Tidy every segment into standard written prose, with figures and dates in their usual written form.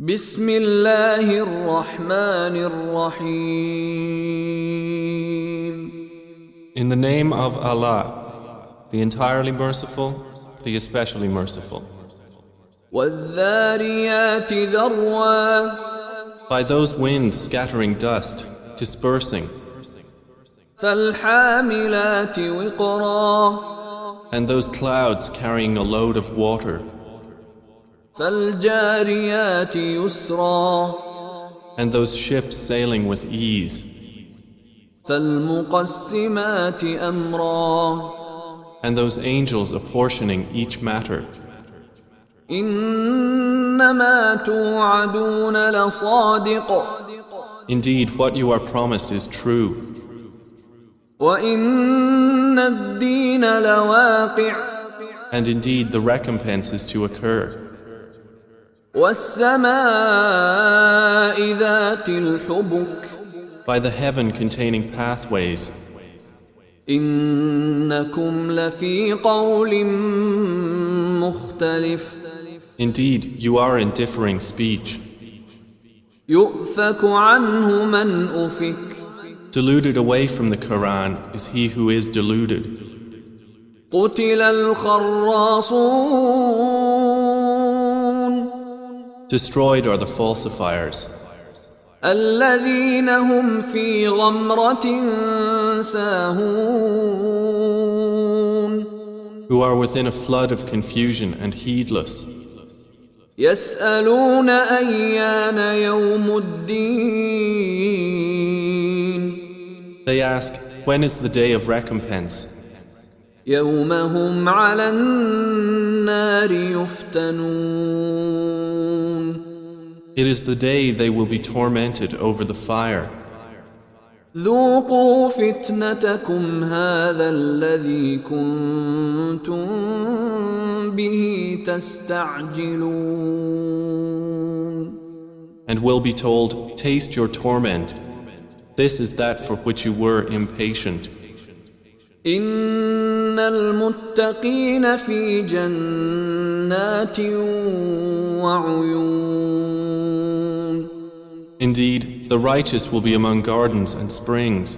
بسم الله الرحمن الرحيم. In the name of Allah, the entirely merciful, the especially merciful. والذاريات ذروا. By those winds scattering dust, dispersing, فالحاملات وقرا. and those clouds carrying a load of water, فالجاريات يسرا. and those ships sailing with ease, فالمقسمات أمرا. and those angels apportioning each matter. إنما توعدون لصادق. Indeed, what you are promised is true, وإن الدين لواقع. and indeed the recompense is to occur. والسماء ذات الحبك. By the heaven containing pathways, إنكم لفي قول مختلف. indeed you are in differing speech. يؤفك عنه من أفك. Deluded away from the Quran is he who is deluded. قتل الخراصون. Destroyed are the falsifiers, الذين هم في غمرة ساهون. who are within a flood of confusion and heedless. يسألون أيان يوم الدين. They ask, when is the day of recompense? يوم هم على النار يفتنون. It is the day they will be tormented over the fire. ذوقوا فتنتكم هذا الذي كنتم به تستعجلون. And will be told, taste your torment. This is that for which you were impatient. إن المتقين في جنات وعيون. Indeed, the righteous will be among gardens and springs,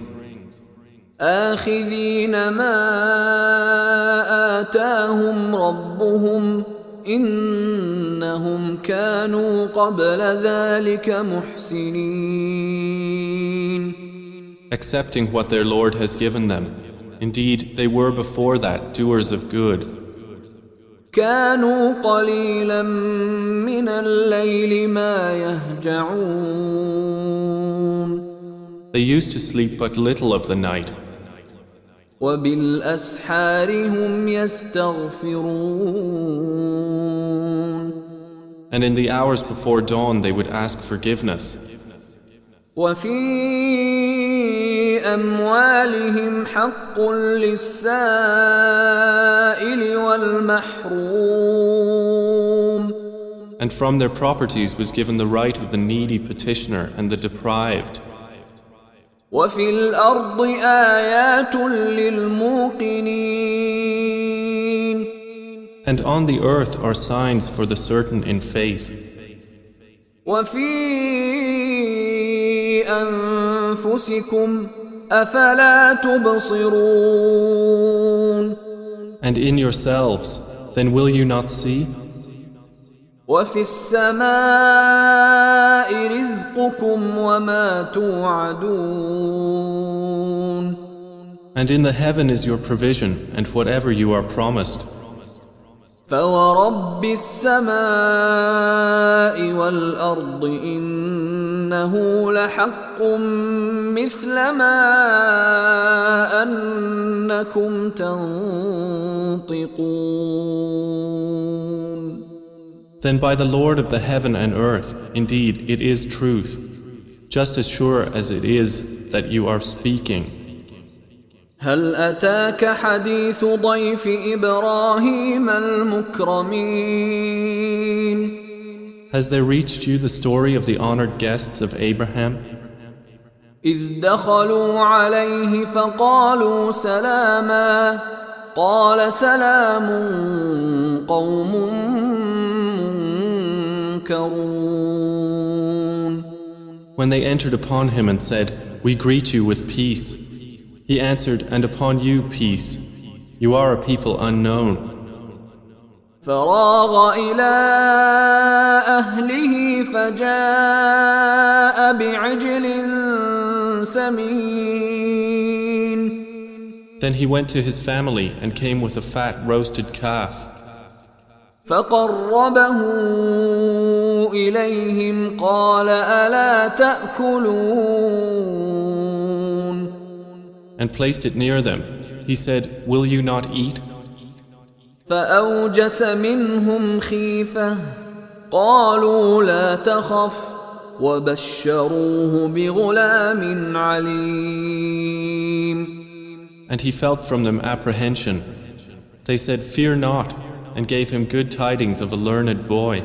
آخذين ما آتاهم ربهم إنهم كانوا قبل ذلك محسنين. accepting what their Lord has given them. Indeed, they were before that doers of good. كانوا قليلا من الليل ما يهجعون. They used to sleep but little of the night, وبالأسحار هم يستغفرون. and in the hours before dawn they would ask forgiveness. وفي أموالهم حق للسائل والمحروم. And from their properties was given the right of the needy petitioner and the deprived. وفي الأرض آيات للموقنين. And on the earth are signs for the certain in faith. وفي أنفسكم أفلا تبصرون. And in yourselves, then will you not see? وفي السماء رزقكم وما توعدون. And in the heaven is your provision and whatever you are promised. فورب السماء والأرض إنه لحق مثل ما أنكم تنطقون. Then by the Lord of the heaven and earth, indeed it is truth, just as sure as it is that you are speaking. هل أتاك حديث ضيف إبراهيم المكرمين. Has there reached you the story of the honored guests of Abraham? إذ دخلوا عليه فقالوا سلاما قال سلام قوم مُنكَرُونَ. When they entered upon him and said, "We greet you with peace," he answered, "And upon you peace. You are a people unknown." فراغ إلى أهله فجاء بعجل سمين. Then he went to his family and came with a fat roasted calf. فقربه إليهم قال ألا تأكلون. And placed it near them. He said, "Will you not eat?" فأوجس منهم خيفة قالوا لا تخف وبشروه بغلام عليم. And he felt from them apprehension. They said, "Fear not," and gave him good tidings of a learned boy.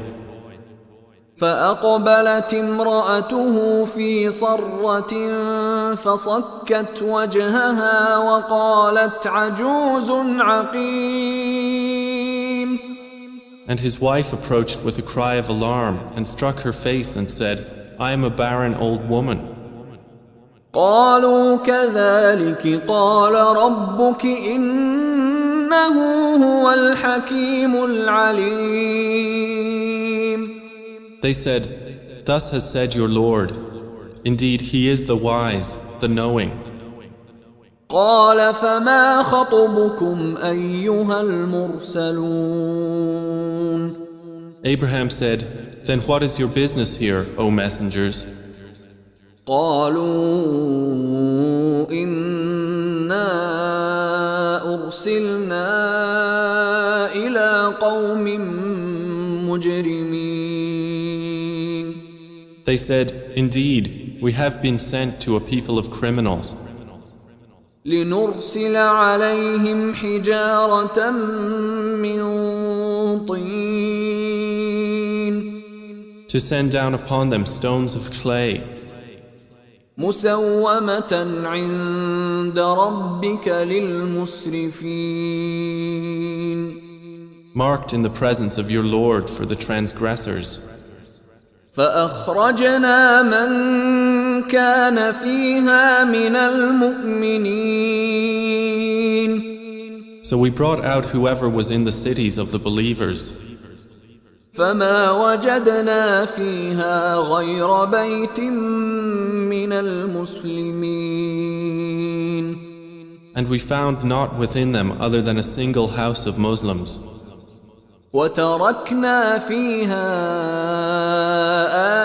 فأقبلت امرأته في صرة فصكت وجهها وقالت عجوز عقيم. And his wife approached with a cry of alarm and struck her face and said, "I am a barren old woman." قالوا كذلك قال ربك إنه هو الحكيم العليم. They said, "Thus has said your Lord. Indeed, He is the wise, the knowing." قال فما خطبكم أيها المرسلون. Abraham said, "Then what is your business here, O messengers?" قالوا إنا أرسلنا إلى قوم مجرمين. They said, "Indeed, we have been sent to a people of criminals. لنرسل عليهم حجارة من طين. To send down upon them stones of clay, مسومة عند ربك للمسرفين. marked in the presence of your Lord for the transgressors. فأخرجنا من كان فيها من المؤمنين. So we brought out whoever was in the cities of the believers. فما وجدنا فيها غير بيت من المسلمين. And we found not within them other than a single house of Muslims. وتركنا فيها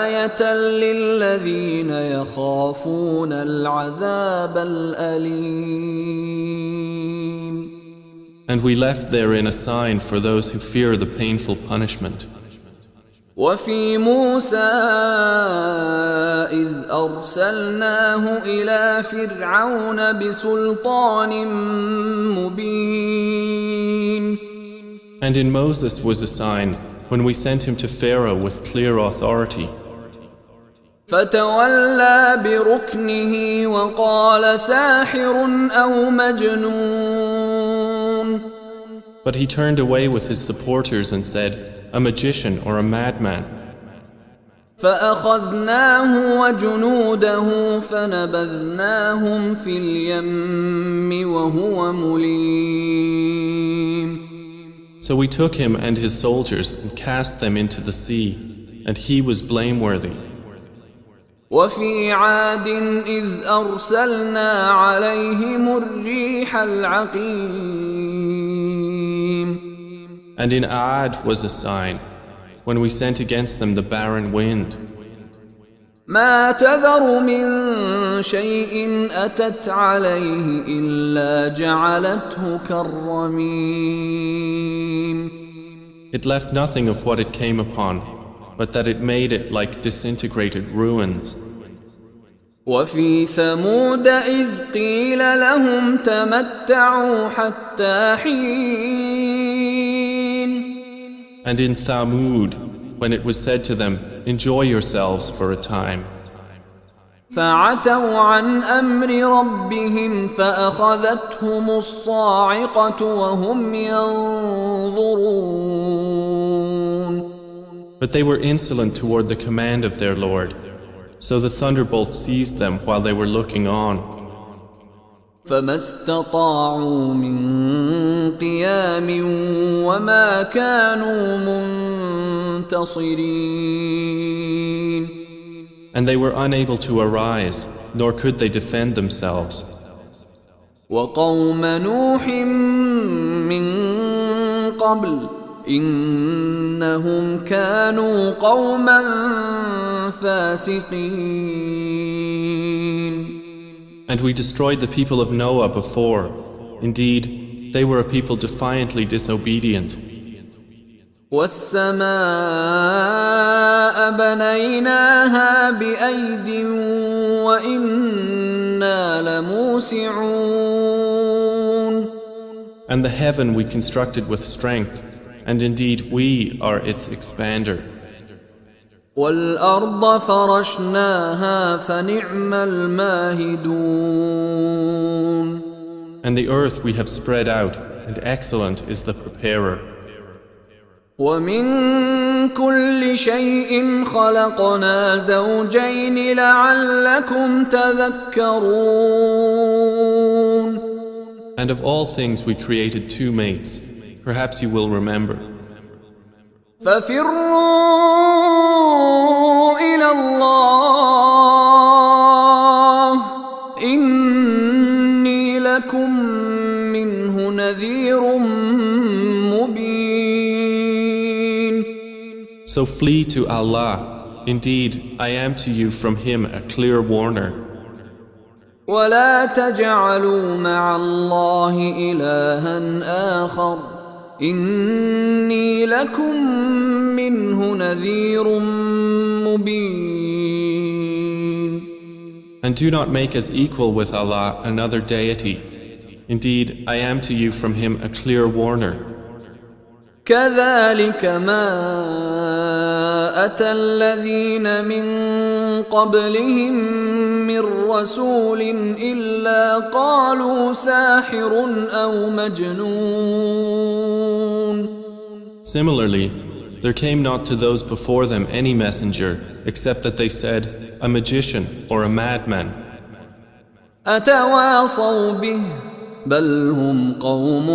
آية للذين يخافون العذاب الأليم. And we left therein a sign for those who fear the painful punishment. وفي موسى إذ أرسلناه إلى فرعون بسلطان مبين. And in Moses was a sign when we sent him to Pharaoh with clear authority. فتولى بركنه وقال ساحر أو مجنون. But he turned away with his supporters and said, "A magician or a madman." فأخذناه وجنوده فنبذناهم في اليم وهو مليم. So we took him and his soldiers and cast them into the sea, and he was blameworthy. وفي عاد إذ أرسلنا عليهم الريح العقيم. And in Aad was a sign, when we sent against them the barren wind. ما تذر من شيء أتت عليه إلا جعلته كالرميم. It left nothing of what it came upon, but that it made it like disintegrated ruins. وفي ثمود إذ قيل لهم تمتعوا حتى حين. And in Thamud, when it was said to them, "Enjoy yourselves for a time." فعتوا عن أمر ربهم فأخذتهم الصاعقة وهم ينظرون. But they were insolent toward the command of their Lord, so the thunderbolt seized them while they were looking on. فما استطاعوا من قيام وما كانوا منتصرين. And they were unable to arise, nor could they defend themselves. وقوم نوح من قبل إنهم كانوا قوما فاسقين. And we destroyed the people of Noah before. Indeed, they were a people defiantly disobedient. والسماء بنيناها بأيد وإنا لموسعون. And the heaven we constructed with strength, and indeed we are its expander. والأرض فرشناها فنعم الماهدون. And the earth we have spread out, and excellent is the preparer. ومن كل شيء خلقنا زوجين لعلكم تذكرون. And of all things we created two mates. Perhaps you will remember. ففروا إلى الله إني لكم منه نذير مبين. So flee to Allah. Indeed, I am to you from Him a clear warner. ولا تجعلوا مع الله إلها آخر إني لكم منه نذير مبين. And do not make as equal with Allah another deity. Indeed, I am to you from Him a clear warner. كذلك ما أتى الذين من قبلهم من رسول إلا قالوا ساحر أو مجنون. Similarly, there came not to those before them any messenger except that they said, a magician or a madman. أتواصوا به بل هم قوم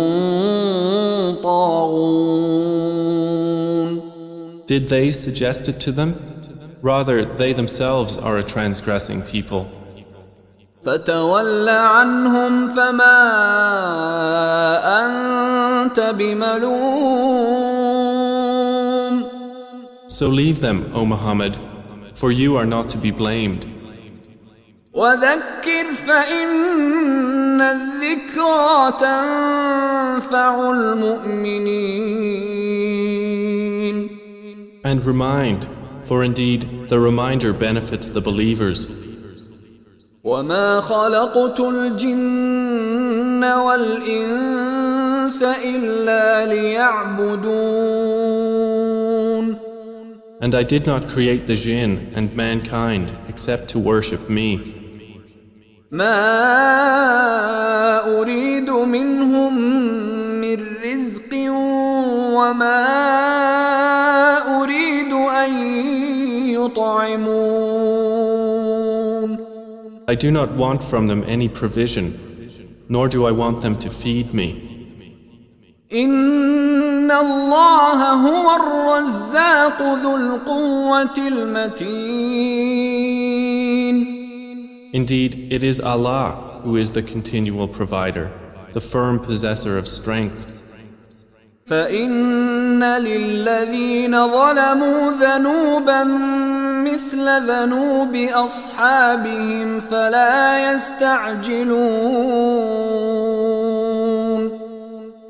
طاغون. Did they suggest it to them? Rather, they themselves are a transgressing people. فتول عنهم فما أنت بملوم. So leave them, O Muhammad, for you are not to be blamed. وذكر فإن الذكرى تنفع المؤمنين. And remind, for indeed the reminder benefits the believers. وما خلقت الجن والإنس إلا ليعبدون. And I did not create the jinn and mankind except to worship me. ما أريد منهم من رزق وما أريد أن يطعمون. I do not want from them any provision, nor do I want them to feed me. إن الله هو الرزاق ذو القوة المتين. Indeed, it is Allah who is the continual provider, the firm possessor of strength. فإن للذين ظلموا ذنوبا مثل ذنوب أصحابهم فلا يستعجلون.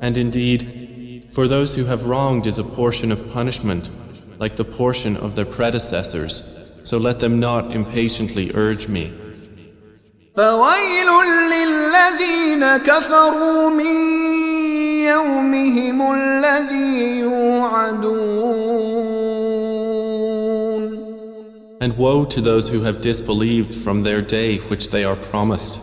And indeed, for those who have wronged is a portion of punishment, like the portion of their predecessors, so let them not impatiently urge me. فويل للذين كفروا من يومهم الذي يوعدون. And woe to those who have disbelieved from their day which they are promised.